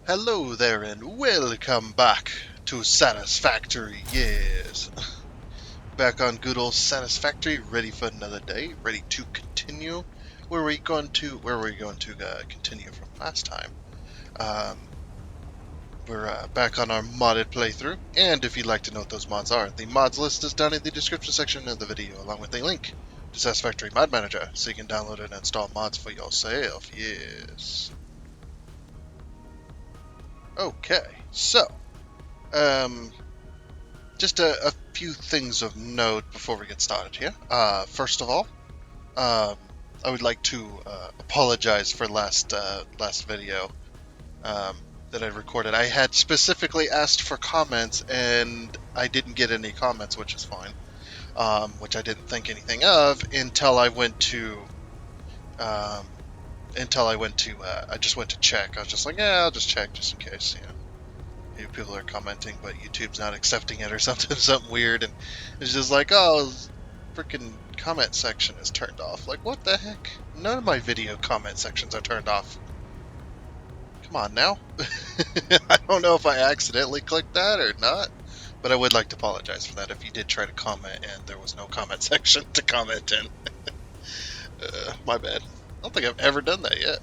Hello there and welcome back to Satisfactory, yes. Back on good old Satisfactory, ready for another day, ready to continue. Where were we going to continue from last time? Um, we're back on our modded playthrough, and if you'd like to know what those mods are, the mods list is down in the description section of the video, along with a link to Satisfactory Mod Manager, so you can download and install mods for yourself, yes. Okay, so, um, just a few things of note before we get started here. First of all, I would like to apologize for last video that I recorded. I had specifically asked for comments, and I didn't get any comments, which is fine. Which I didn't think anything of until I went to I just went to check. I was just like, yeah, I'll just check just in case, maybe people are commenting, but YouTube's not accepting it or something weird, and it's just like, oh, freaking comment section is turned off. Like, what the heck? None of my video comment sections are turned off. Come on now. I don't know if I accidentally clicked that or not, but I would like to apologize for that if you did try to comment and there was no comment section to comment in. My bad. I don't think I've ever done that yet,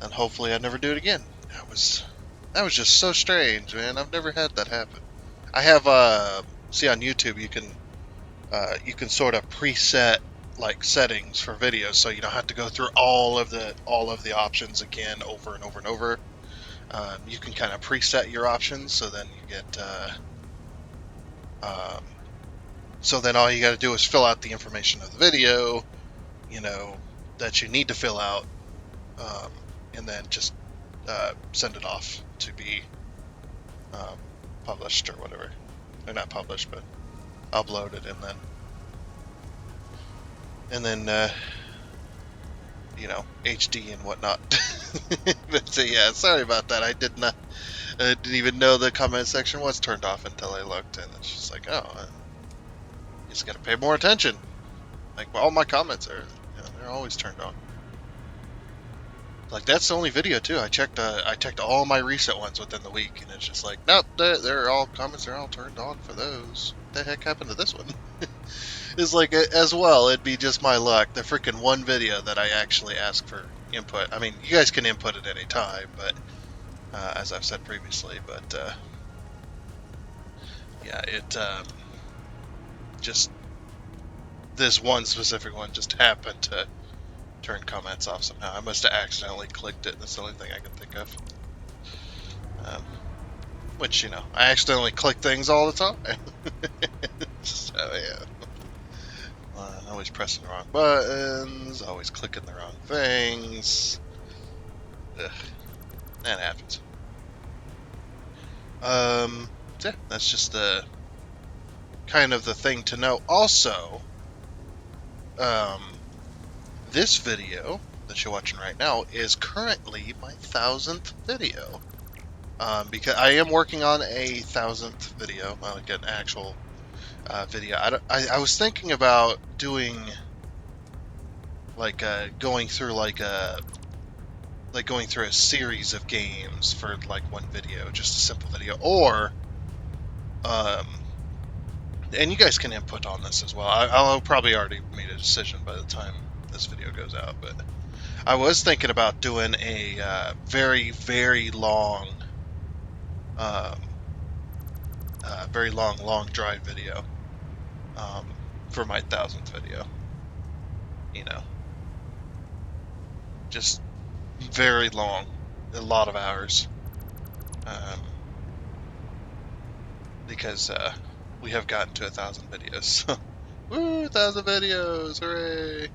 and hopefully I never do it again. That was just so strange, man. I've never had that happen. I have see on YouTube you can sort of preset like settings for videos, so you don't have to go through all of the options again over and over and over. You can kind of preset your options, so then you get so then all you got to do is fill out the information of the video, that you need to fill out, and then just send it off to be published or whatever. Or not published, but uploaded, and then HD and whatnot. But so, yeah, sorry about that. I didn't even know the comment section was turned off until I looked, and it's just like, oh, you just gotta pay more attention. Like, all my comments are, they're always turned on. Like, that's the only video too. I checked all my recent ones within the week, and it's just like, nope, they're all comments are all turned on for those. What the heck happened to this one? It's like, as well, it'd be just my luck. The freaking one video that I actually asked for input. I mean, you guys can input at any time, but as I've said previously, but yeah, it just this one specific one just happened to turn comments off somehow. I must have accidentally clicked it. That's the only thing I can think of. Which, I accidentally click things all the time. So, yeah. Always pressing the wrong buttons, always clicking the wrong things. Ugh. That happens. Yeah, that's just the kind of the thing to know. Also, this video that you're watching right now is currently my 1000th video. Because I am working on a 1000th video, like an actual video. I was thinking about doing like going through a series of games for like one video, just a simple video, or and you guys can input on this as well. I'll probably already made a decision by the time this video goes out, but I was thinking about doing a very, very long long drive video for my 1000th video. Just very long, a lot of hours, because we have gotten to 1,000 videos. So, woo, 1,000 videos, hooray!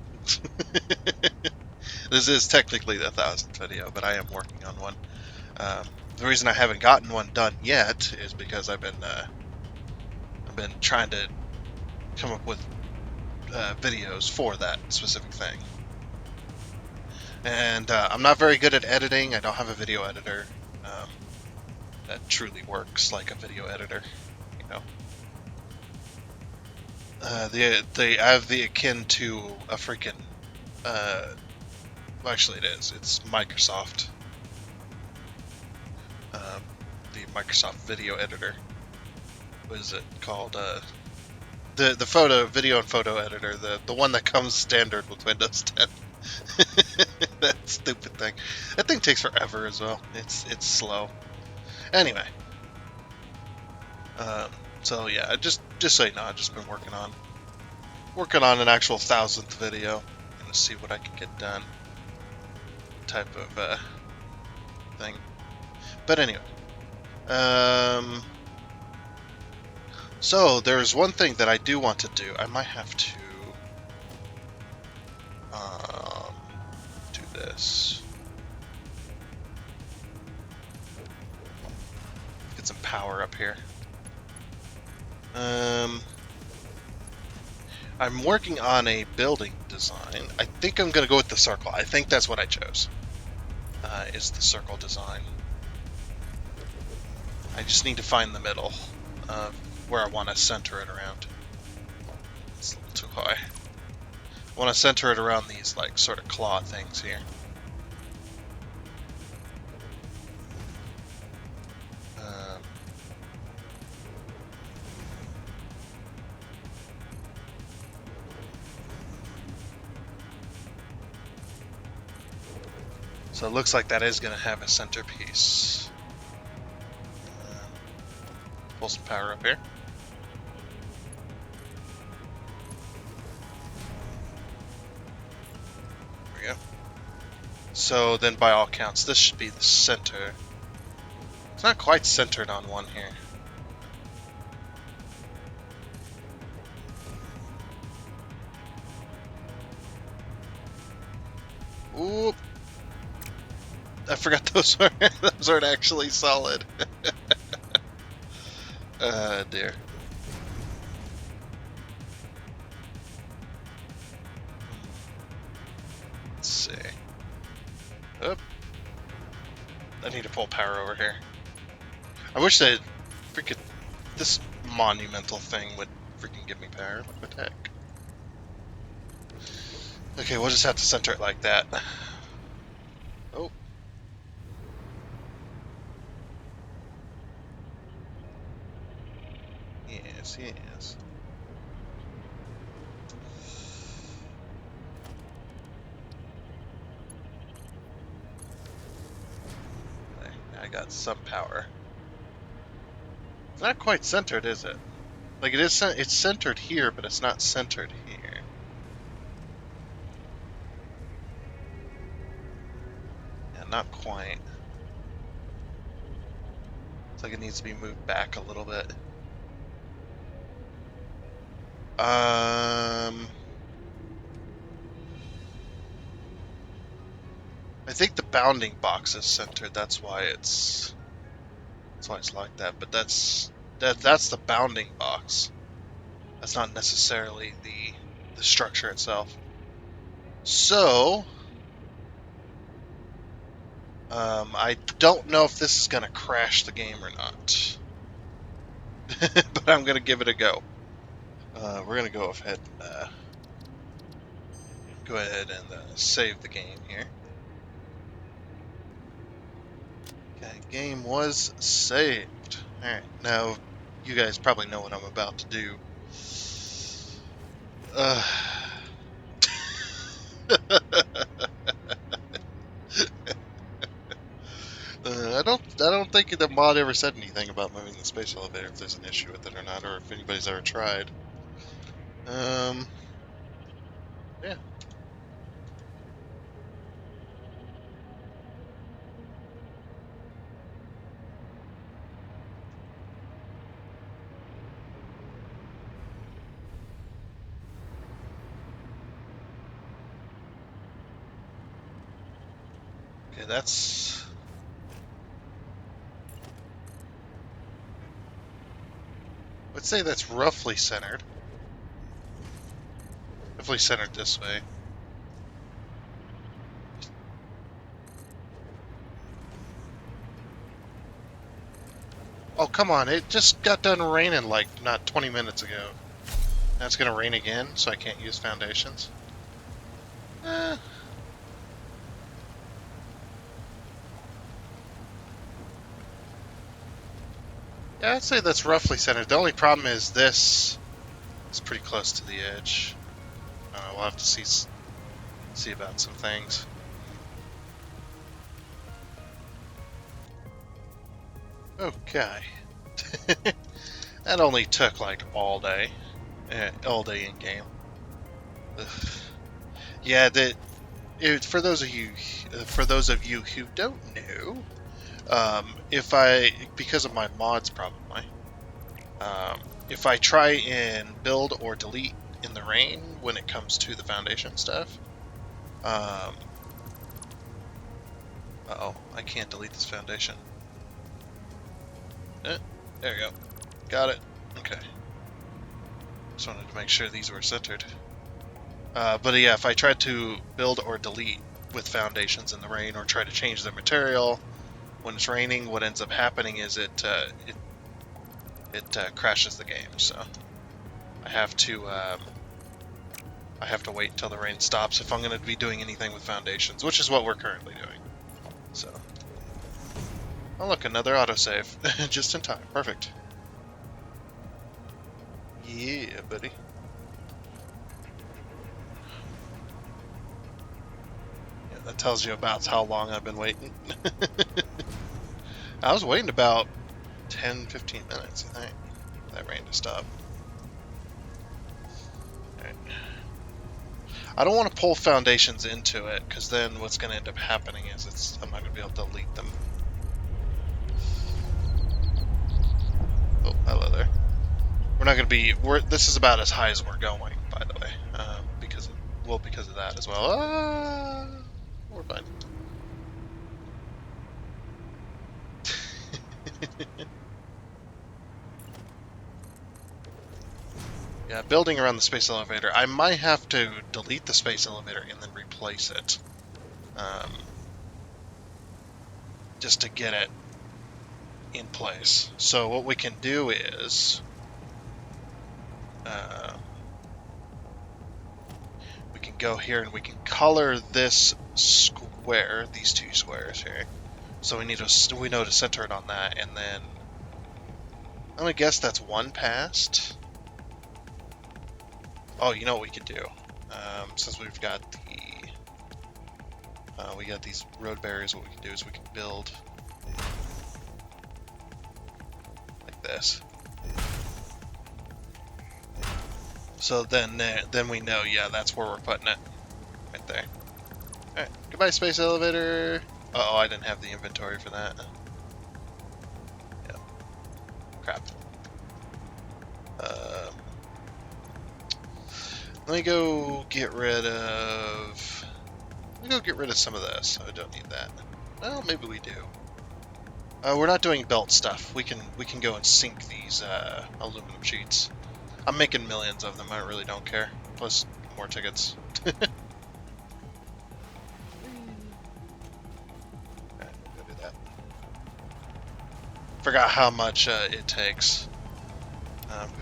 This is technically the 1000th video, but I am working on one. The reason I haven't gotten one done yet is because I've been trying to come up with videos for that specific thing. And I'm not very good at editing. I don't have a video editor that truly works like a video editor. I have the akin to a freaking. Actually, it is. It's Microsoft the Microsoft video editor. What is it called? The video and photo editor, the one that comes standard with Windows 10. That stupid thing. That thing takes forever as well. It's slow. Anyway. So yeah, just so you know, I've just been working on an actual 1,000th video and to see what I can get done. Type of thing. But anyway. So there's one thing that I do want to do. I might have to do this. Get some power up here. I'm working on a building design. I think I'm gonna go with the circle. I think that's what I chose. Is the circle design. I just need to find the middle of where I want to center it around. It's a little too high. I want to center it around these like sort of claw things here. So it looks like that is going to have a centerpiece. Pull some power up here. There we go. So then by all counts, this should be the center. It's not quite centered on one here. Ooh. I forgot those aren't actually solid. Dear. Let's see. Oop. I need to pull power over here. I wish that this monumental thing would freaking give me power. What the heck? Okay, we'll just have to center it like that. Oh. Yes. I got some power. It's not quite centered, is it? Like it is. It's centered here, but it's not centered here. Yeah, not quite. It's like it needs to be moved back a little bit. I think the bounding box is centered. That's why it's like that. But that's the bounding box. That's not necessarily the structure itself. So I don't know if this is gonna crash the game or not. But I'm gonna give it a go. We're gonna go ahead and save the game here. Okay, game was saved. Alright, now you guys probably know what I'm about to do. I don't think the mod ever said anything about moving the space elevator, if there's an issue with it or not, or if anybody's ever tried. Yeah. Okay, that's... Let's say that's roughly centered. Roughly centered this way. Oh, come on, it just got done raining like not 20 minutes ago. Now it's gonna rain again, so I can't use foundations. Yeah, I'd say that's roughly centered. The only problem is this is pretty close to the edge. We'll have to see about some things. Okay. That only took like all day in game. Yeah, for those of you who don't know, if I, because of my mods probably, if I try and build or delete in the rain when it comes to the foundation stuff, uh-oh, I can't delete this foundation. There we go. Got it. Okay. Just wanted to make sure these were centered. But yeah, if I try to build or delete with foundations in the rain or try to change the material when it's raining, what ends up happening is it crashes the game. So I have to wait until the rain stops if I'm going to be doing anything with foundations, which is what we're currently doing. So, oh look, another autosave, just in time. Perfect. Yeah, buddy. Yeah, that tells you about how long I've been waiting. I was waiting about 10-15 minutes, I think, for that rain to stop. Alright. I don't want to pull foundations into it, because then what's going to end up happening is I'm not going to be able to delete them. Oh, hello there. We're not going to be... this is about as high as we're going, by the way, because of that as well. We're fine. Yeah, building around the space elevator. I might have to delete the space elevator and then replace it. Just to get it in place. So what we can do is... we can go here and we can color this square, these two squares here. So we know to center it on that, and then... I'm gonna guess that's one past. Oh, you know what we could do? Since we've got we got these road barriers, what we can do is we can build like this. So then we know, yeah, that's where we're putting it. Right there. Alright, goodbye space elevator. Uh-oh, I didn't have the inventory for that. Yep. Crap. Let me go get rid of... some of this. I don't need that. Well, maybe we do. We're not doing belt stuff. We can go and sink these aluminum sheets. I'm making millions of them. I really don't care. Plus more tickets. Alright, go do that. Forgot how much it takes.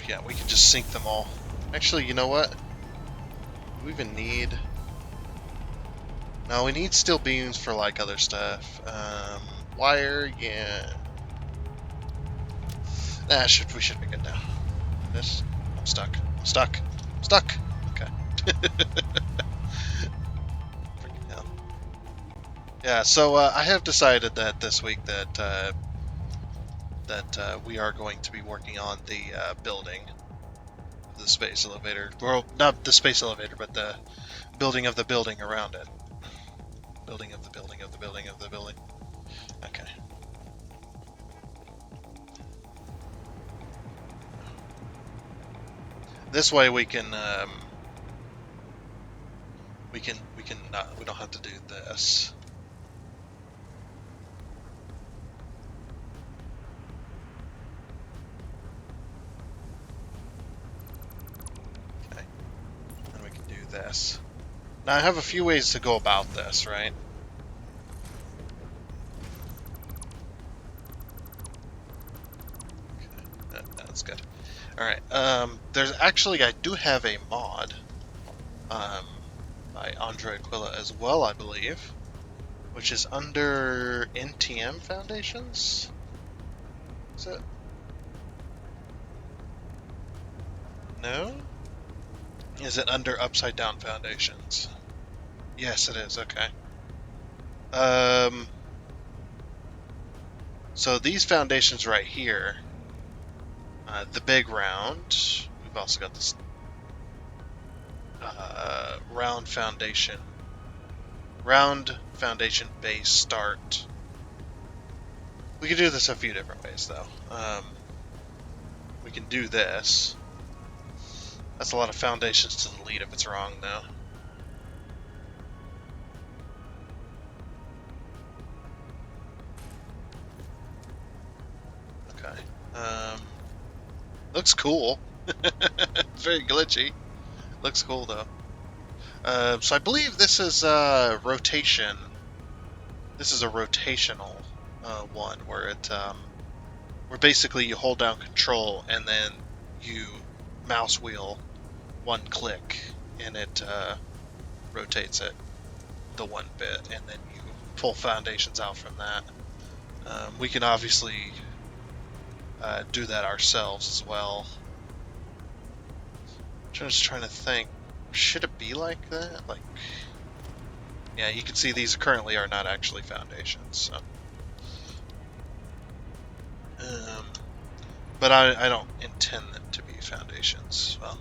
Yeah, we can just sink them all. Actually, you know what? Do we even need... No, we need steel beams for, like, other stuff. Wire, yeah. Nah, we should be good now. This... I'm stuck. I'm stuck. I'm stuck! Okay. Freaking hell. Yeah, so, I have decided that this week that we are going to be working on the, building the space elevator. Well, not the space elevator, but the building of the building around it. Building of the building of the building of the building. Okay. This way we can we don't have to do this. This. Now I have a few ways to go about this, right? Okay, that's good. Alright, there's actually, I do have a mod by Andre Aquila as well, I believe, which is under NTM Foundations? Is it? No? Is it under upside down foundations? Yes, it is. Okay. So these foundations right here, the big round. We've also got this round foundation base start. We can do this a few different ways, though. We can do this. That's a lot of foundations to delete if it's wrong, though. Okay. Looks cool. It's very glitchy. Looks cool, though. So I believe this is rotation. This is a rotational one where where basically you hold down control and then you mouse wheel one click and it rotates it the one bit, and then you pull foundations out from that. We can obviously do that ourselves as well. I'm just trying to think, should it be like that? Like, yeah, you can see these currently are not actually foundations. So. But I don't intend them to be foundations. Well,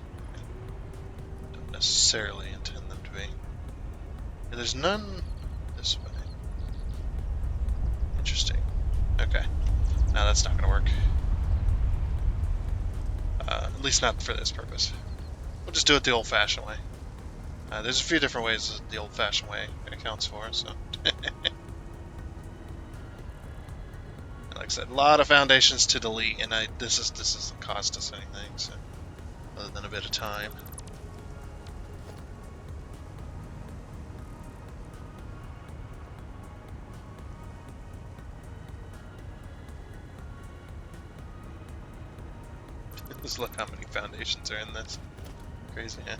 I don't necessarily intend them to be. And there's none this way. Interesting. Okay. No, that's not going to work. At least not for this purpose. We'll just do it the old-fashioned way. There's a few different ways that the old-fashioned way accounts for, so... Like I said, a lot of foundations to delete, and this doesn't cost us anything, so other than a bit of time. Just look how many foundations are in this. Crazy, huh?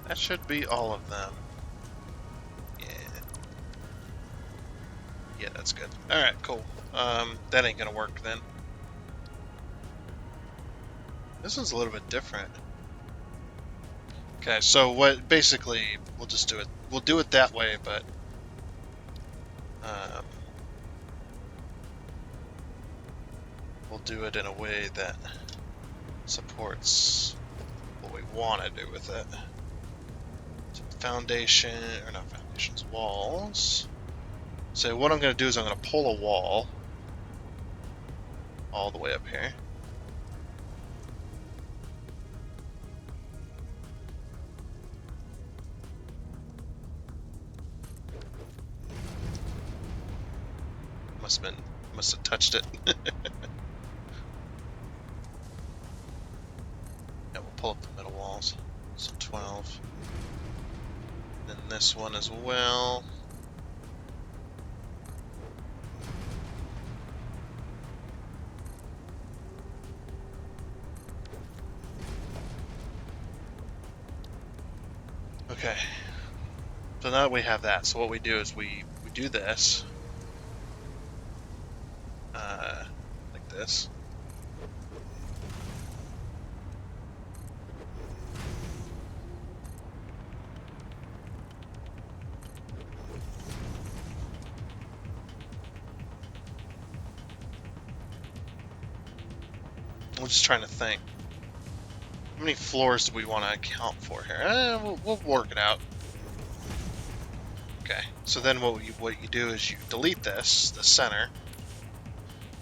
That should be all of them. Yeah, that's good. Alright, cool. That ain't gonna work then. This one's a little bit different. Okay, so what basically we'll just do it. We'll do it that way, but we'll do it in a way that supports what we want to do with it. So foundation, or not foundations, walls. So what I'm going to do is I'm going to pull a wall all the way up here. Must have touched it. Yeah, we'll pull up the middle walls. So 12. Then this one as well. Okay, so now that we have that, so what we do is we do this, like this. I'm just trying to think. How many floors do we want to account for here? We'll work it out. Okay, so then what you do is you delete this, the center,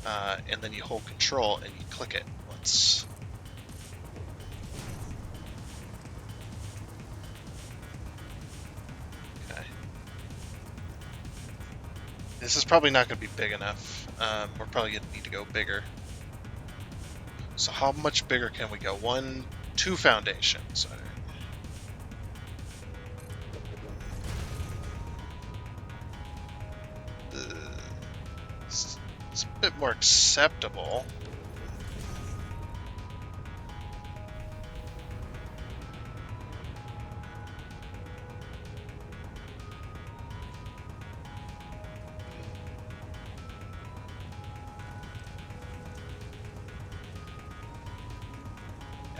and then you hold Control and you click it once. Okay. This is probably not going to be big enough. We're probably going to need to go bigger. So how much bigger can we go? 2 foundations. It's a bit more acceptable.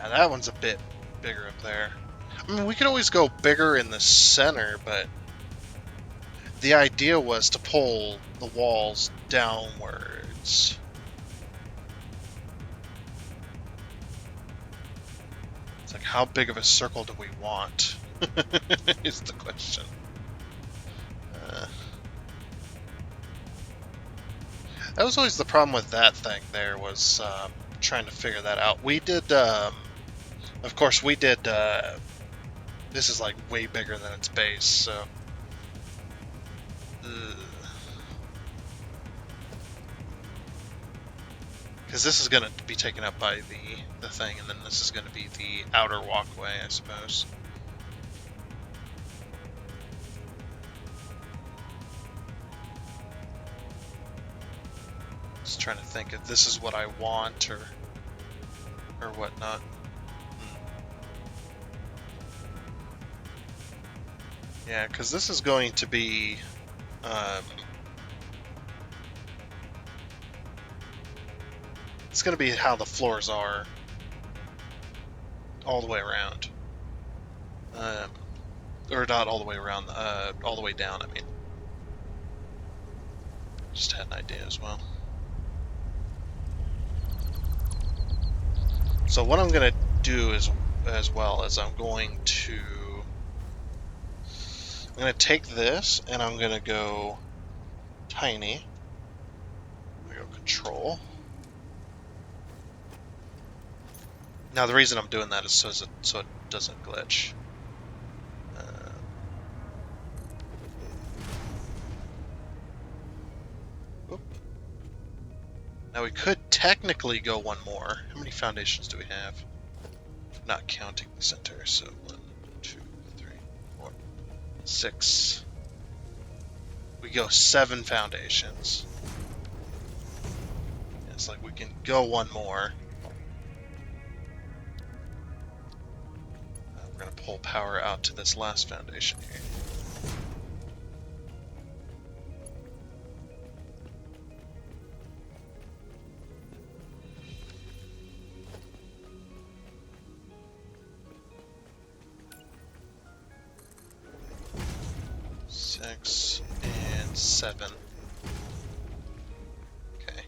Yeah, that one's a bit bigger up there. I mean, we could always go bigger in the center, but the idea was to pull the walls downwards. It's like, how big of a circle do we want? Is the question. That was always the problem with that thing there, was trying to figure that out. We did, of course, we did, this is like way bigger than its base, so. Because this is going to be taken up by the thing, and then this is going to be the outer walkway, I suppose. Just trying to think if this is what I want or whatnot. Yeah, because this is going to be it's going to be how the floors are all the way around. Or not all the way around, all the way down, I mean. Just had an idea as well. So what I'm going to do is, as well, is I'm going to take this, and I'm going to go tiny. I'm going to go control. Now the reason I'm doing that is so it doesn't glitch. Now we could technically go one more. How many foundations do we have? Not counting the center, so 1, 2, 3, 4, 6. We go 7 foundations. It's like we can go one more. We're going to pull power out to this last foundation here. And 7. Okay.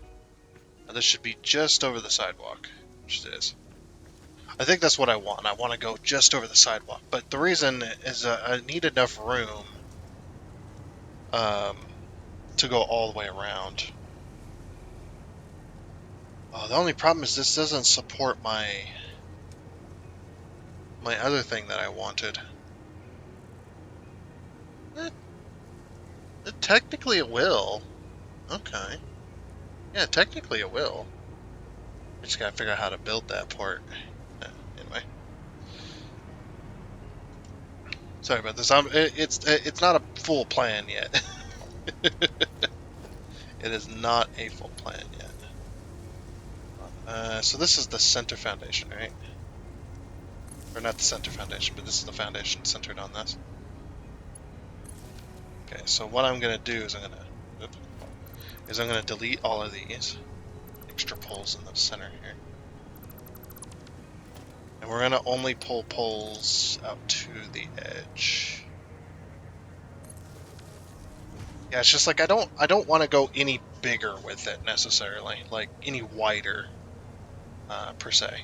Now this should be just over the sidewalk, which it is. I think that's what I want. I want to go just over the sidewalk. But the reason is I need enough room to go all the way around. Oh, the only problem is this doesn't support my other thing that I wanted. Technically it will. Okay. Yeah, technically it will. I just gotta figure out how to build that part. Anyway. Sorry about this. It's not a full plan yet. It is not a full plan yet. So this is the center foundation, right? Or not the center foundation, but this is the foundation centered on this. Okay, so what I'm gonna do is I'm gonna delete all of these extra pulls in the center here, and we're gonna only pull pulls out to the edge. Yeah, it's just like I don't want to go any bigger with it necessarily, like any wider, per se.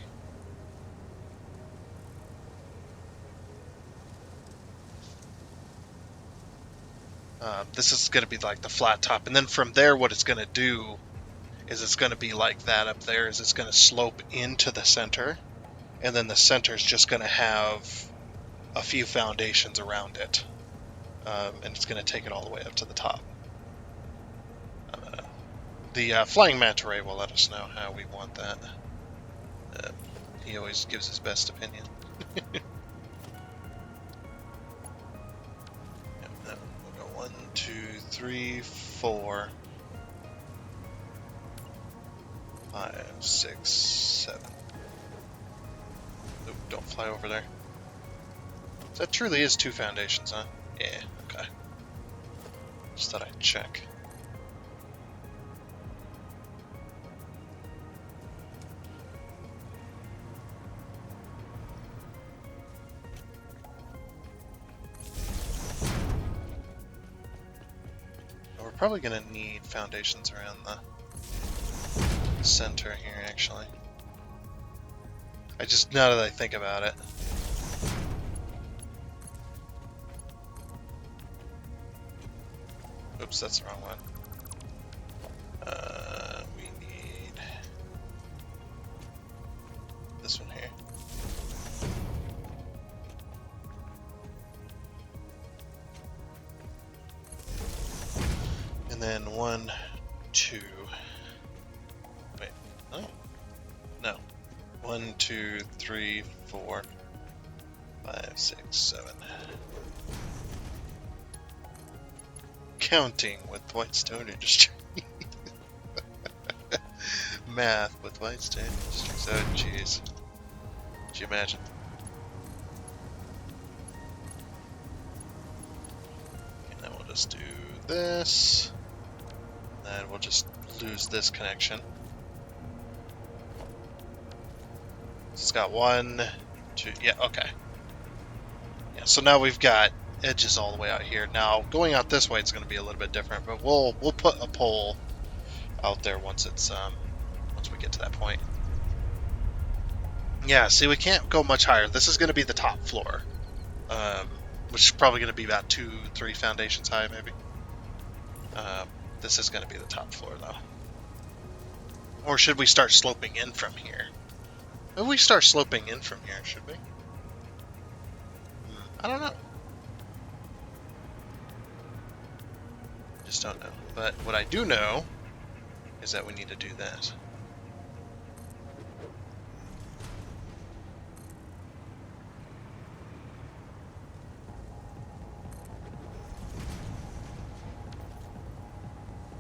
This is going to be like the flat top, and then from there what it's going to do is it's going to be like that up there, is it's going to slope into the center, and then the center is just going to have a few foundations around it, and it's going to take it all the way up to the top. The flying manta ray will let us know how we want that. He always gives his best opinion. 1, 2, 3, 4, 5, 6, 7. Oop, don't fly over there. So that truly is 2 foundations, huh? Yeah, okay. Just thought I'd check. probably going to need foundations around the center here, actually. Now that I think about it. Oops, that's the wrong one. We need this one here. And then 1, 2. Wait, oh. No. 1, 2, 3, 4, 5, 6, 7. Counting with Whitestone Industries. Math with Whitestone Industries. Oh, jeez. Could you imagine? And then we'll just do this. And we'll just lose this connection. It's got 1, 2, yeah, okay. Yeah, so now we've got edges all the way out here. Now, going out this way, it's going to be a little bit different, but we'll put a pole out there once we get to that point. Yeah, see, we can't go much higher. This is going to be the top floor, which is probably going to be about 2, 3 foundations high, maybe. This is going to be the top floor, though. Or should we start sloping in from here? If we start sloping in from here, should we? I don't know. Just don't know. But what I do know is that we need to do that.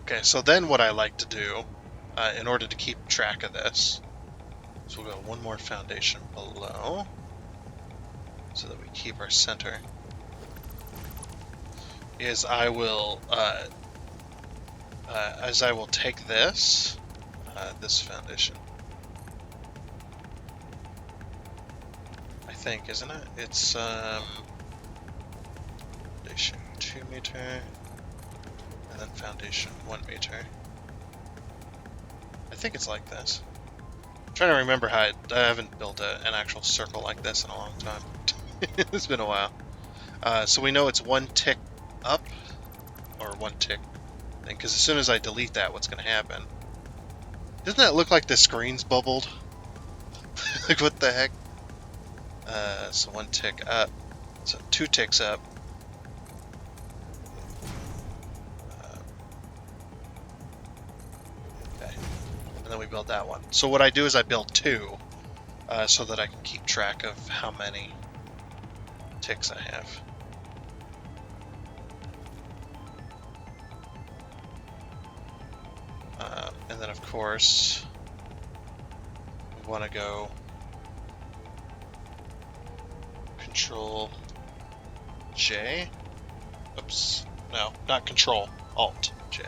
Okay, so then what I like to do, in order to keep track of this, is we'll go one more foundation below, so that we keep our center. Is I will take this foundation. I think, isn't it? It's foundation 2 meter, and then foundation 1 meter. I think it's like this. I'm trying to remember how I haven't built an actual circle like this in a long time. It's been a while. So we know it's 1 tick up, or 1 tick, because as soon as I delete that, what's going to happen? Doesn't that look like the screen's bubbled? Like, what the heck? So 1 tick up, so 2 ticks up. Okay, and then we build that one. So what I do is I build 2, so that I can keep track of how many ticks I have. And then, of course, we want to go Control J. Oops. No, not Control. Alt J.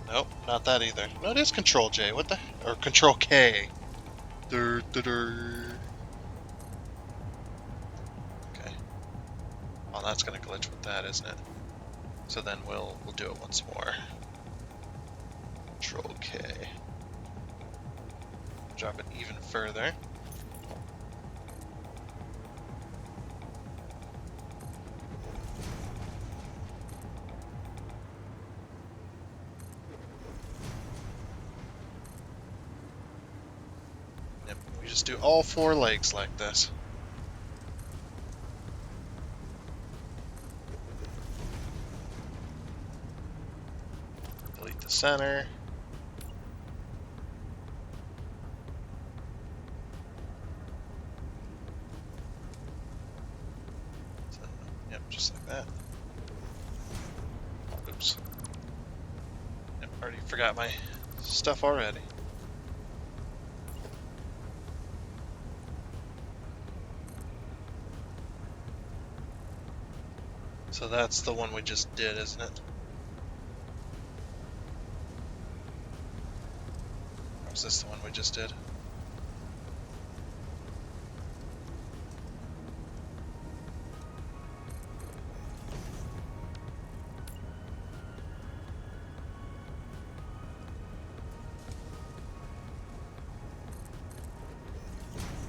Nope, not that either. No, it is Control J. What the? Or Control K. Okay. Well, that's gonna glitch with that, isn't it? So then we'll do it once more. Control K. Drop it even further. Yep, we just do all 4 legs like this. Delete the center. Just like that. Oops. Yep, already forgot my stuff already. So that's the one we just did, isn't it? Or was this the one we just did?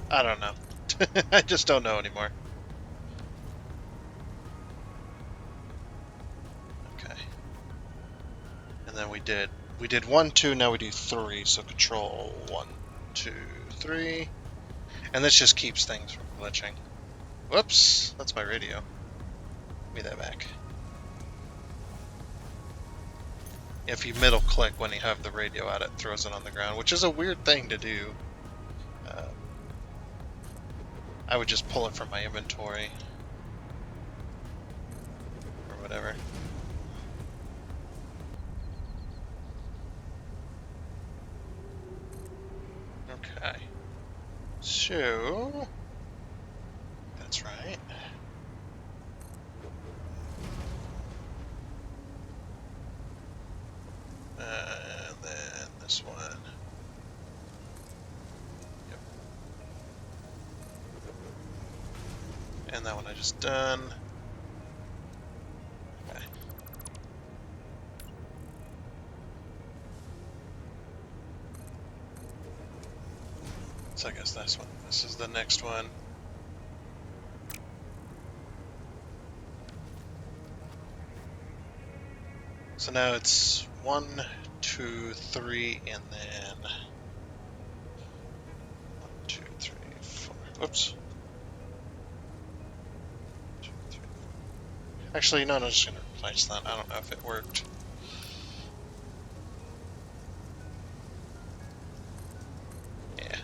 I don't know. I just don't know anymore. Okay. And then we did 1, 2, now we do 3, so control 1, 2, 3. And this just keeps things from glitching. Whoops, that's my radio. Give me that back. If you middle click when you have the radio out, it throws it on the ground, which is a weird thing to do. I would just pull it from my inventory or whatever. Okay. So that's right. And then this one. Yep. And that one I just done. Okay. So I guess this one. This is the next one. So now it's 1, 2, 3, and then 1, 2, 3, 4. Whoops. 2, 3, 4. Actually, no, I'm just gonna replace that. I don't know if it worked. Yeah,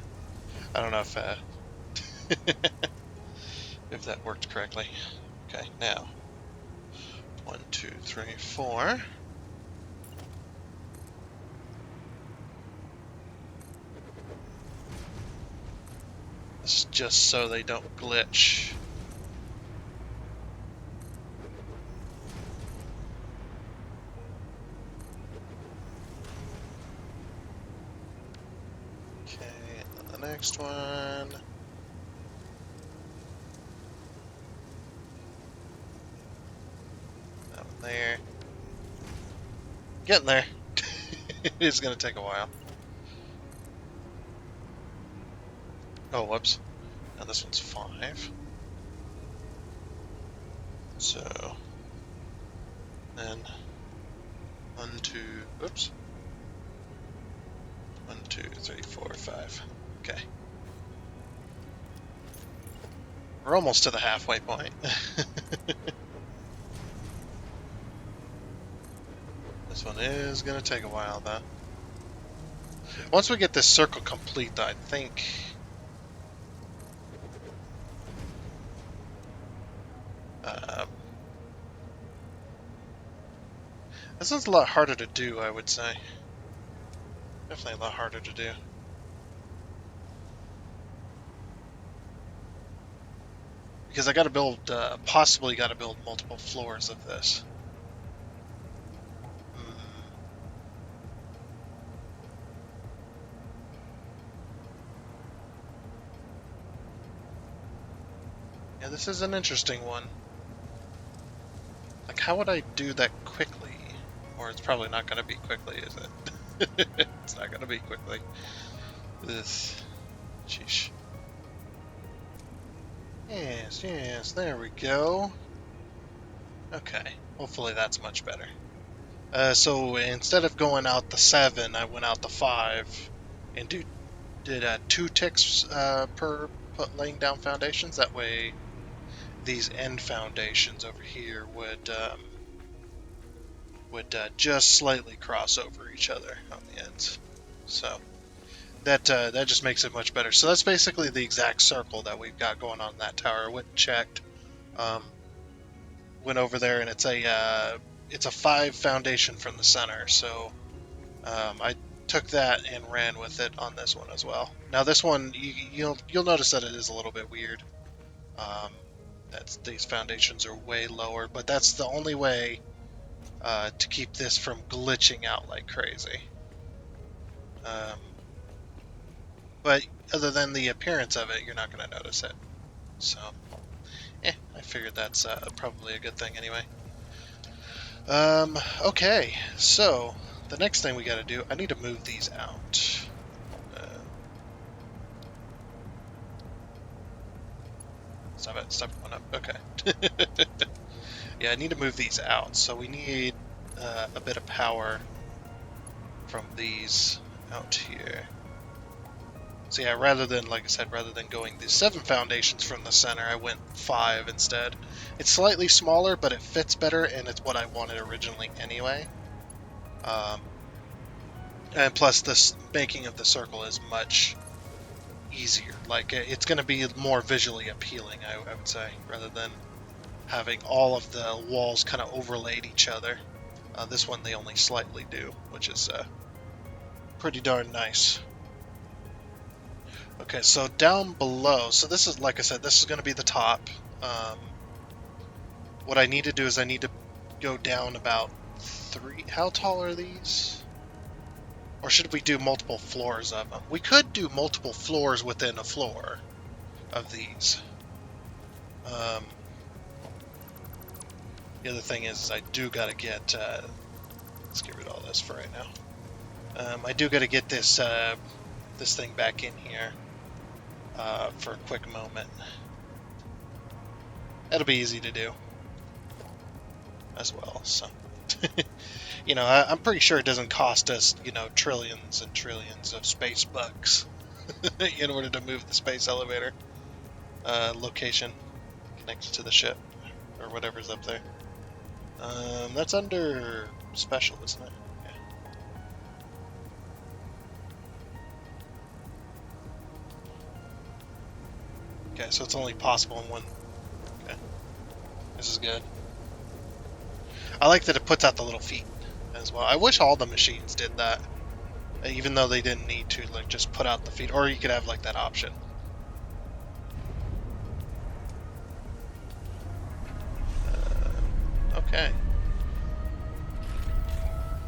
I don't know if if that worked correctly. Okay, now 1, 2, 3, 4. This is just so they don't glitch. Okay, and then the next one. That one there. Getting there. It's gonna take a while. Oh, whoops. Now this one's 5. So then 1, 2, oops. 1, 2, 3, 4, 5. Okay. We're almost to the halfway point. This one is gonna take a while though. Once we get this circle complete though, I think this one's a lot harder to do, I would say. Definitely a lot harder to do. Because I gotta build, possibly gotta build multiple floors of this. Yeah, this is an interesting one. Like, how would I do that quickly? Or it's probably not gonna be quickly, is it? It's not gonna be quickly. This, sheesh. Yes, yes, there we go. Okay, hopefully that's much better. So instead of going out the 7, I went out the 5 and did 2 ticks per laying down foundations. That way these end foundations over here would just slightly cross over each other on the ends. So that just makes it much better. So that's basically the exact circle that we've got going on in that tower. Went and checked, went over there, and it's a 5 foundation from the center. So I took that and ran with it on this one as well. Now this one, you'll notice that it is a little bit weird. These foundations are way lower, but that's the only way to keep this from glitching out like crazy. But other than the appearance of it, you're not going to notice it. So, I figured that's probably a good thing anyway. Okay, so the next thing we got to do, I need to move these out. Stop going up. Okay. Yeah, I need to move these out. So we need a bit of power from these out here. So yeah, rather than, like I said, rather than going the 7 foundations from the center, I went 5 instead. It's slightly smaller, but it fits better, and it's what I wanted originally anyway. And plus, this making of the circle is much easier. Like, it's going to be more visually appealing, I would say, rather than having all of the walls kind of overlaid each other. This one they only slightly do, which is pretty darn nice. Okay, so down below, so this is, like I said, this is going to be the top. What I need to do is I need to go down about 3. How tall are these? Or should we do multiple floors of them? We could do multiple floors within a floor of these. The other thing is I do got to get... let's get rid of all this for right now. I do got to get this this thing back in here for a quick moment. That'll be easy to do as well, so... You know, I'm pretty sure it doesn't cost us, you know, trillions and trillions of space bucks in order to move the space elevator location connected to the ship or whatever's up there. That's under special, isn't it? Yeah. Okay, so it's only possible in one. Okay, this is good. I like that it puts out the little feet as well. I wish all the machines did that, even though they didn't need to, like, just put out the feet, or you could have like that option. Okay.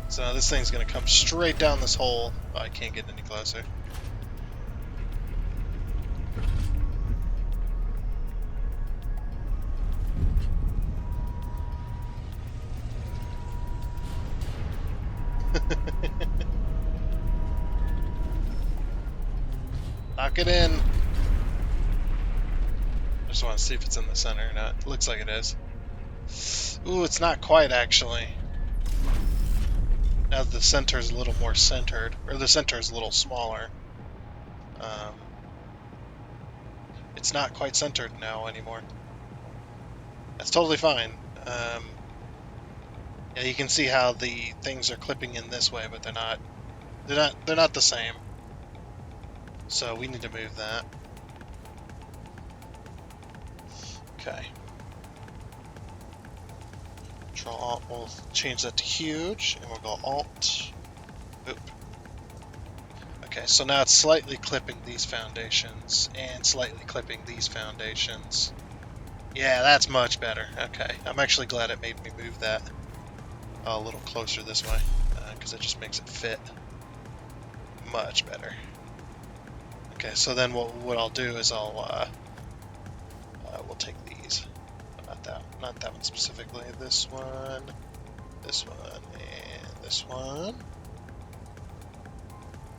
So now this thing's gonna come straight down this hole. Oh, I can't get any closer. Knock it in. I just want to see if it's in the center or not. It looks like it is. Ooh, it's not quite, actually. Now the center is a little more centered, or the center is a little smaller. It's not quite centered now anymore. That's totally fine. Yeah, you can see how the things are clipping in this way, but they're not. They're not the same. So we need to move that. Okay. Control Alt, we'll change that to huge, and we'll go Alt. Oop. Okay, so now it's slightly clipping these foundations, and slightly clipping these foundations. Yeah, that's much better. Okay, I'm actually glad it made me move that a little closer this way, because it just makes it fit much better. Okay, so then what I'll do is we'll take these, not that one specifically. This one, and this one.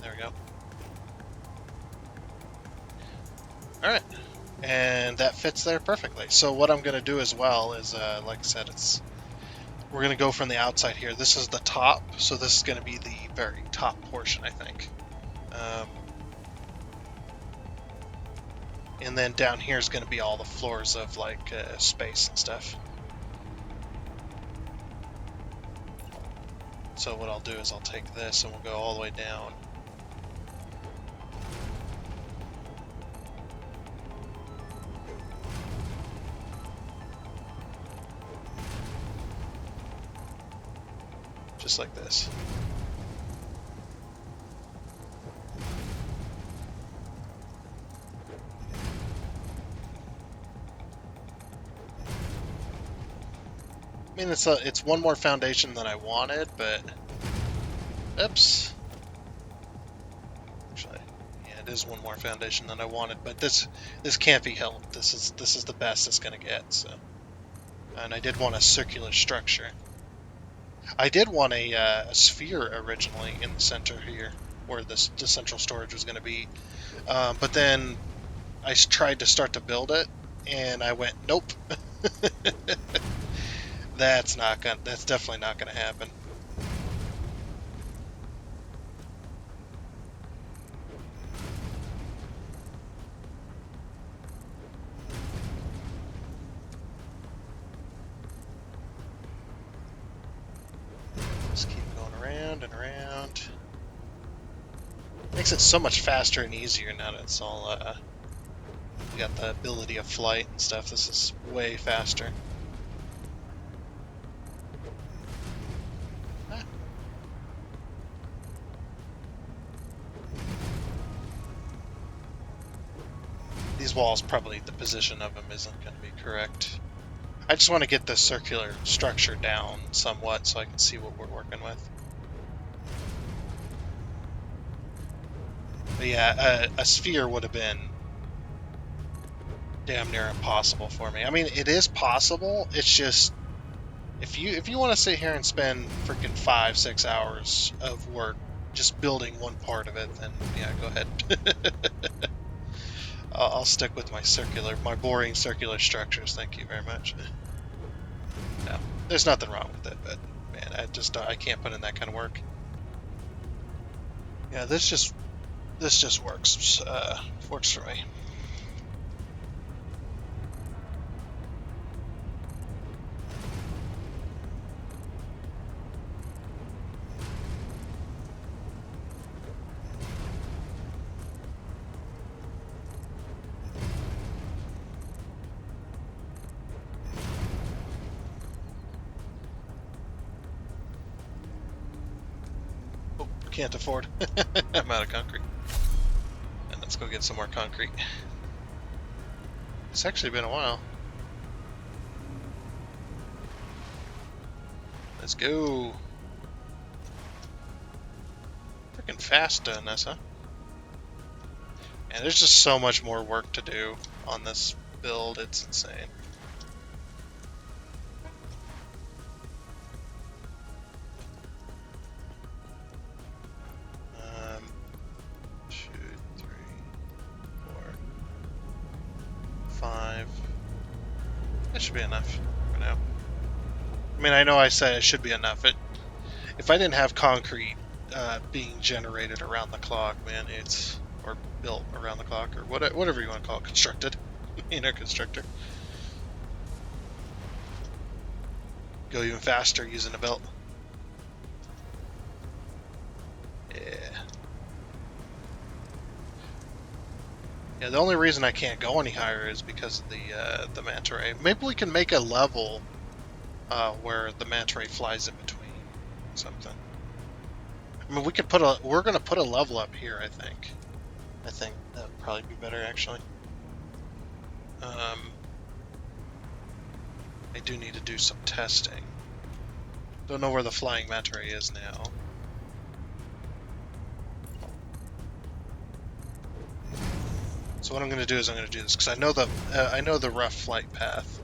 There we go. All right, and that fits there perfectly. So what I'm going to do as well is, like I said, we're going to go from the outside here. This is the top, so this is going to be the very top portion, I think. And then down here is going to be all the floors of, like, space and stuff. So what I'll do is I'll take this and we'll go all the way down. Just like this. I mean, it's one more foundation than I wanted, but oops. Actually, yeah, it is one more foundation than I wanted, but this can't be helped. This is the best it's gonna get. So, and I did want a circular structure. I did want a sphere originally in the center here, where the central storage was going to be, but then I tried to start to build it, and I went, nope. That's definitely not gonna happen. Just keep going around and around. Makes it so much faster and easier now that it's all, you got the ability of flight and stuff. This is way faster. Ah. These walls, probably the position of them isn't going to be correct. I just want to get the circular structure down somewhat so I can see what we're working with. But yeah, a sphere would have been damn near impossible for me. I mean, it is possible. It's just if you want to sit here and spend freaking 5-6 hours of work just building one part of it, then yeah, go ahead. I'll stick with my boring circular structures. Thank you very much. No, there's nothing wrong with it, but man, I can't put in that kind of work. Yeah, this just works. Works for me. Oh, can't afford. I'm out of concrete. And let's go get some more concrete. It's actually been a while. Let's go. Freaking fast doing this, huh? And there's just so much more work to do on this build, it's insane. That should be enough for now. I mean, I know I said it should be enough. If I didn't have concrete being generated around the clock, man, or built around the clock, or whatever you want to call it, constructed, constructor. Go even faster using a belt. Yeah. Yeah, the only reason I can't go any higher is because of the manta ray. Maybe we can make a level where the manta ray flies in between something. I mean, we're gonna put a level up here. I think that would probably be better actually. I do need to do some testing. Don't know where the flying manta ray is now. So what I'm going to do is I'm going to do this because I know the rough flight path.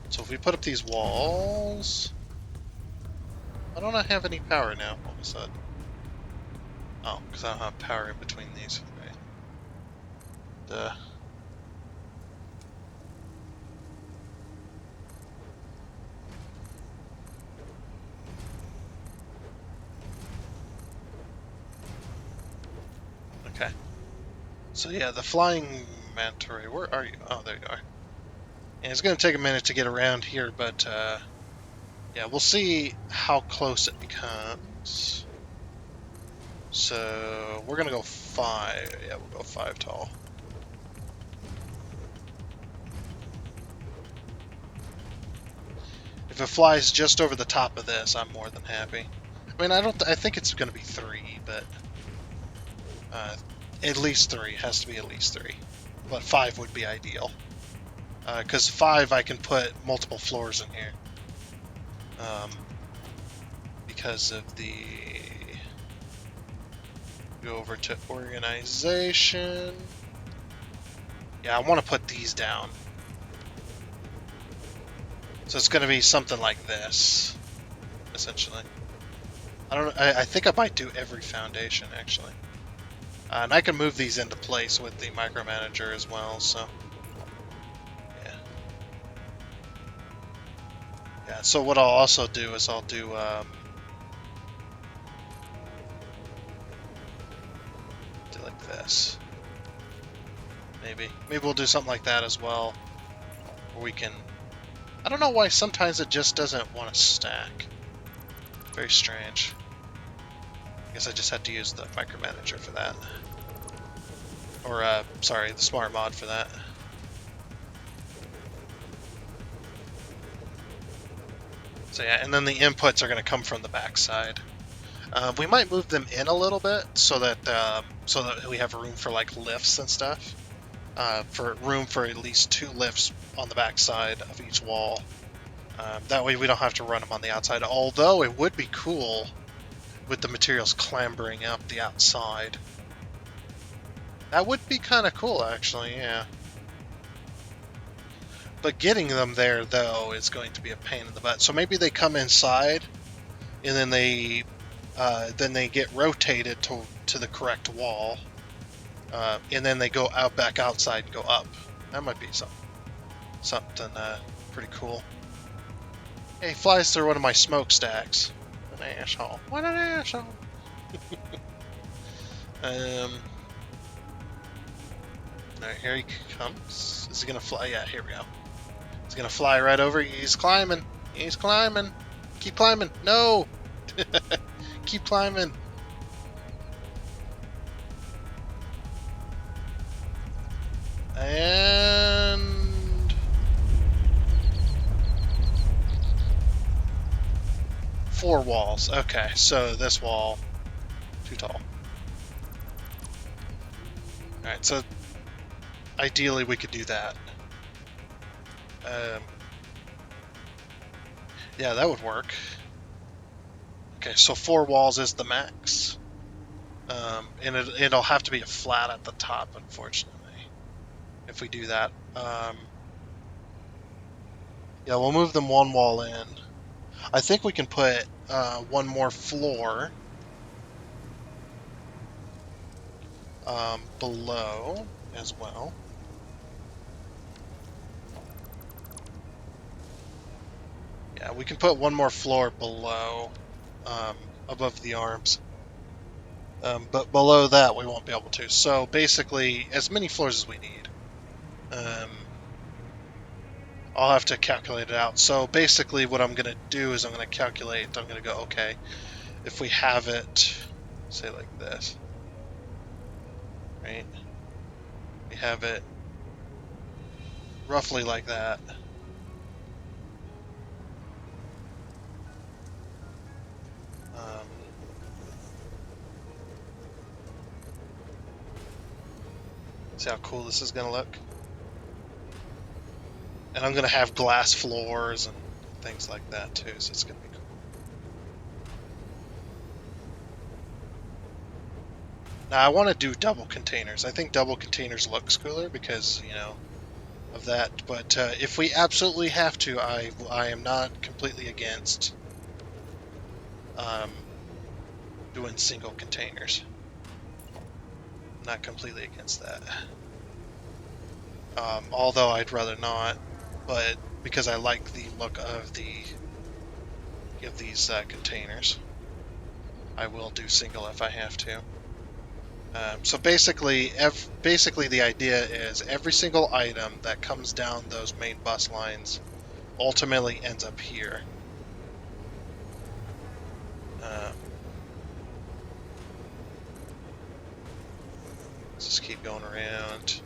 So if we put up these walls, why don't I have any power now all of a sudden? Oh, because I don't have power in between these. Okay. Duh. Okay. So yeah, the flying manta ray, where are you? Oh, there you are. And it's going to take a minute to get around here, but yeah, we'll see how close it becomes. So we're going to go 5. Yeah, we'll go 5 tall. If it flies just over the top of this, I'm more than happy. I mean, I think it's going to be 3, but at least 3. It has to be at least 3. But 5 would be ideal. Because 5, I can put multiple floors in here. Because of the... Go over to organization. Yeah, I want to put these down. So it's going to be something like this, essentially. I think I might do every foundation, actually. And I can move these into place with the micromanager as well, so yeah. Yeah, so what I'll also do is I'll do like this. Maybe we'll do something like that as well, where we can. I don't know why sometimes it just doesn't want to stack. Very strange. I guess I just had to use the micromanager for that. Or, sorry, the smart mod for that. So yeah, and then the inputs are going to come from the backside. We might move them in a little bit so that we have room for like lifts and stuff. For room for at least 2 lifts on the backside of each wall. That way we don't have to run them on the outside. Although it would be cool with the materials clambering up the outside. That would be kind of cool, actually, yeah. But getting them there, though, is going to be a pain in the butt. So maybe they come inside, and then they get rotated to the correct wall, and then they go back outside and go up. That might be something pretty cool. Hey, he flies through one of my smokestacks. An asshole. What an asshole. Alright, here he comes. Is he gonna fly? Yeah, here we go. He's gonna fly right over. He's climbing. He's climbing. Keep climbing. No! Keep climbing. And 4 walls. Okay, so this wall too tall. Alright, so ideally we could do that. Yeah, that would work. Okay, so 4 walls is the max. And it'll have to be a flat at the top, unfortunately, if we do that. Yeah, we'll move them 1 wall in. I think we can put 1 more floor below as well. Yeah, we can put 1 more floor below, above the arms. But below that, we won't be able to. So basically, as many floors as we need. I'll have to calculate it out. So basically, what I'm going to do is I'm going to calculate. I'm going to go, okay, if we have it, say like this, right? We have it roughly like that. See how cool this is going to look? And I'm going to have glass floors and things like that too, so it's going to be cool. Now I want to do double containers. I think double containers looks cooler because, you know, of that. But if we absolutely have to, I am not completely against doing single containers. Not completely against that. Although I'd rather not, but because I like the look of these containers, I will do single if I have to. So basically, the idea is every single item that comes down those main bus lines ultimately ends up here. Let's just keep going around.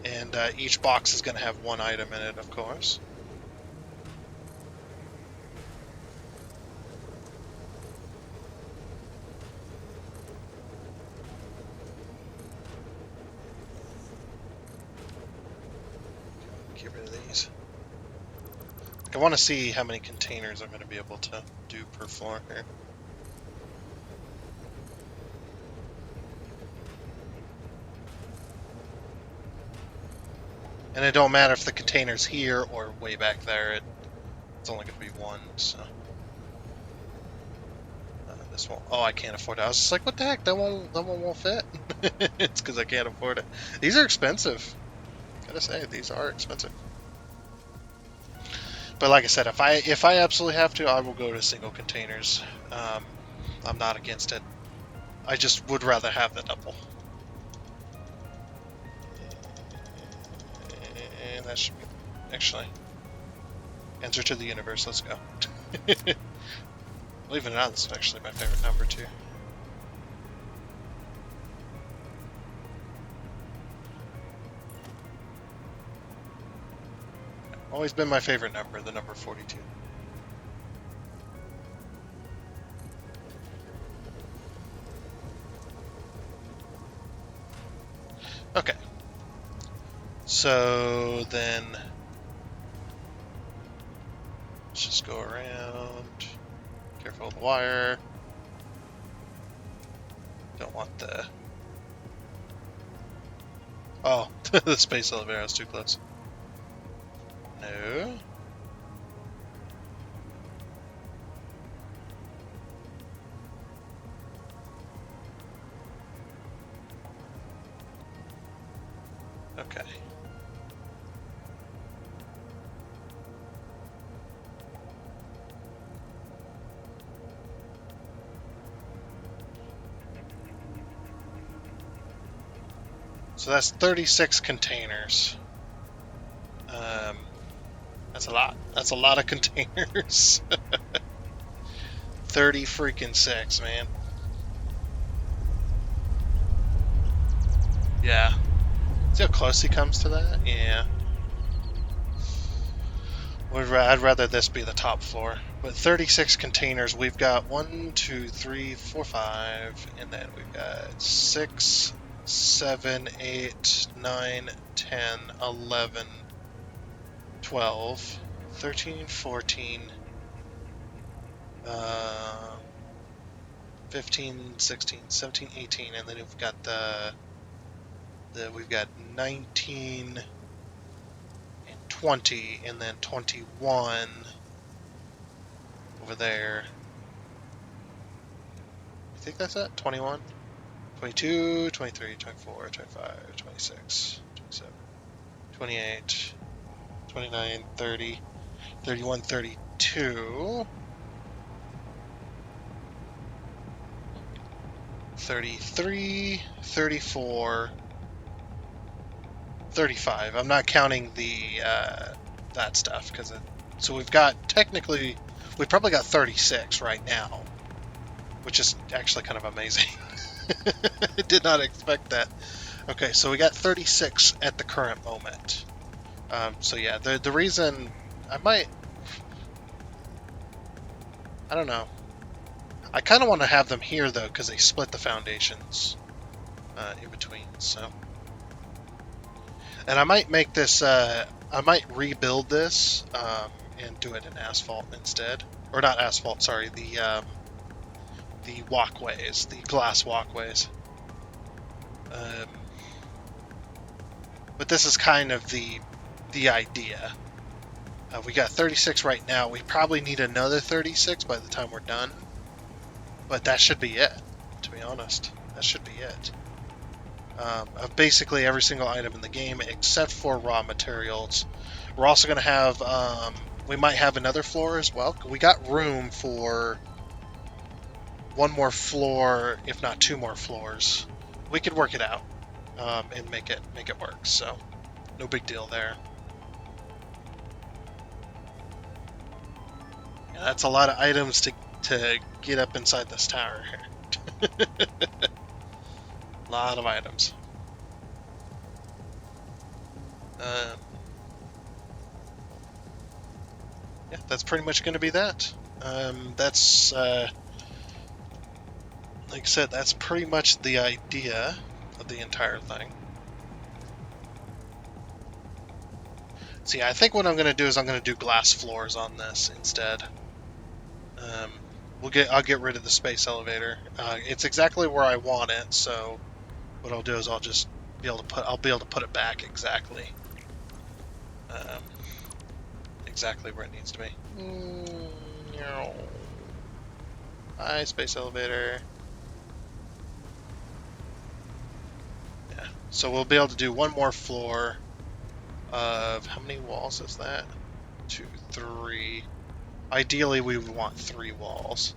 And each box is going to have 1 item in it, of course. Get rid of these. I want to see how many containers I'm going to be able to do per floor here. And it don't matter if the container's here or way back there. It's only going to be 1, so. This won't. Oh, I can't afford it. I was just like, what the heck? That one won't fit. It's because I can't afford it. These are expensive. Gotta say, these are expensive. But like I said, if I absolutely have to, I will go to single containers. I'm not against it. I just would rather have the double. And that should be actually answer to the universe. Let's go. Believe it or not, this is actually my favorite number too. Always been my favorite number, the number 42. Okay. So then let's just go around. Careful of the wire. Don't want the... Oh, the space elevator was too close. No. Okay. So that's 36 containers. That's a lot. That's a lot of containers. 30 freaking 6, man. Yeah. See how close he comes to that? Yeah. I'd rather this be the top floor. But 36 containers, we've got 1, 2, 3, 4, 5, and then we've got 6, 7, 8, 9, 10, 11, 12, 13, 14, 15, 16, 17, 18, and then we've got we've got 19 and 20, and then 21 over there. I think that's it. 21, 22, 23, 24, 25, 26, 27, 28, 29, 30, 31, 32, 33, 34, 35. I'm not counting the that stuff because so we've got technically we've probably got 36 right now, which is actually kind of amazing. I did not expect that. Okay, so we got 36 at the current moment. So yeah, the reason I don't know. I kind of want to have them here though because they split the foundations in between. So. And I might make this, I might rebuild this and do it in asphalt instead. Or not asphalt, sorry, the walkways, the glass walkways. But this is kind of the idea. We got 36 right now. We probably need another 36 by the time we're done. But that should be it, to be honest. That should be it. Of basically every single item in the game except for raw materials. We're also going to have, we might have another floor as well. We got room for one more floor, if not 2 more floors. We could work it out and make it work, so no big deal there. Yeah, that's a lot of items to get up inside this tower here. A lot of items. Yeah, that's pretty much going to be that. That's, like I said, that's pretty much the idea of the entire thing. See, I think what I'm going to do is I'm going to do glass floors on this instead. I'll get rid of the space elevator. It's exactly where I want it, so what I'll do is I'll just be able to put it back exactly. Exactly where it needs to be. Hi, space elevator. Yeah. So we'll be able to do one more floor of, how many walls is that? 2, 3. Ideally, we would want 3 walls.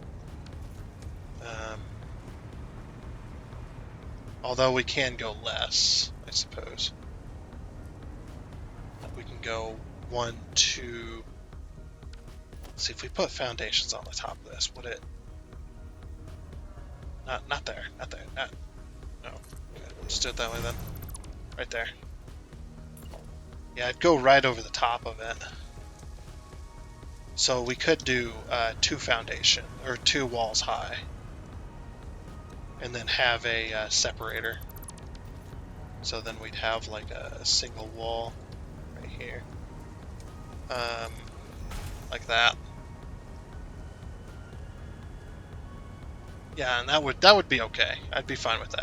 Although we can go less, I suppose. We can go 1, 2. Let's see, if we put foundations on the top of this, would it? Not there, not there, not. No. Okay, let's do it that way then. Right there. Yeah, I'd go right over the top of it. So we could do 2 foundation, or 2 walls high. And then have a separator. So then we'd have like a single wall right here. Like that. Yeah, and that would be okay. I'd be fine with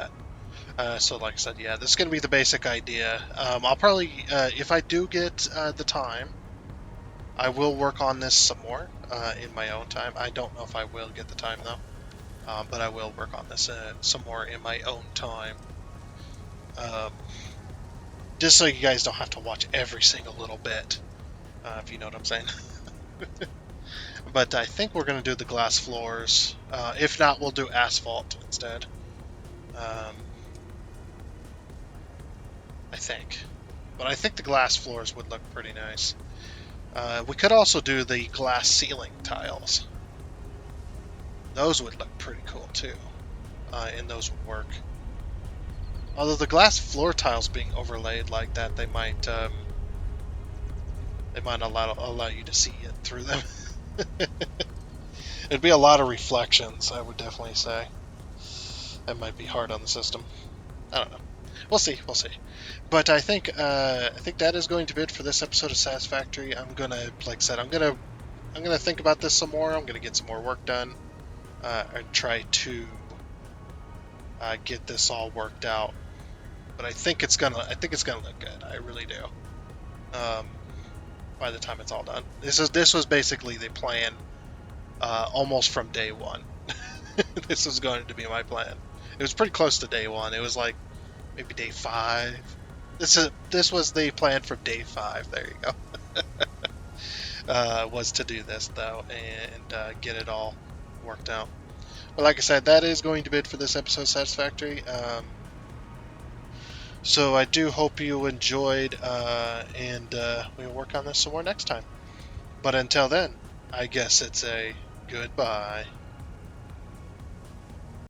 that. So like I said, yeah, this is going to be the basic idea. I'll probably, if I do get the time, I will work on this some more in my own time. I don't know if I will get the time though, but I will work on this some more in my own time. Just so you guys don't have to watch every single little bit, if you know what I'm saying. But I think we're going to do the glass floors. If not, we'll do asphalt instead. I think. But I think the glass floors would look pretty nice. We could also do the glass ceiling tiles. Those would look pretty cool too. And those would work. Although the glass floor tiles being overlaid like that, they might allow you to see it through them. It'd be a lot of reflections, I would definitely say. That might be hard on the system. I don't know. We'll see. We'll see. But I think that is going to be it for this episode of Satisfactory. I'm gonna, like I said, I'm gonna think about this some more. I'm gonna get some more work done and try to get this all worked out. But I think it's gonna look good. I really do. By the time it's all done, this was basically the plan, almost from day one. This was going to be my plan. It was pretty close to day one. It was like maybe day 5. This was the plan from day 5. There you go. Was to do this though and get it all worked out. But like I said, that is going to be it for this episode of Satisfactory. So I do hope you enjoyed, and we'll work on this some more next time. But until then, I guess it's a goodbye.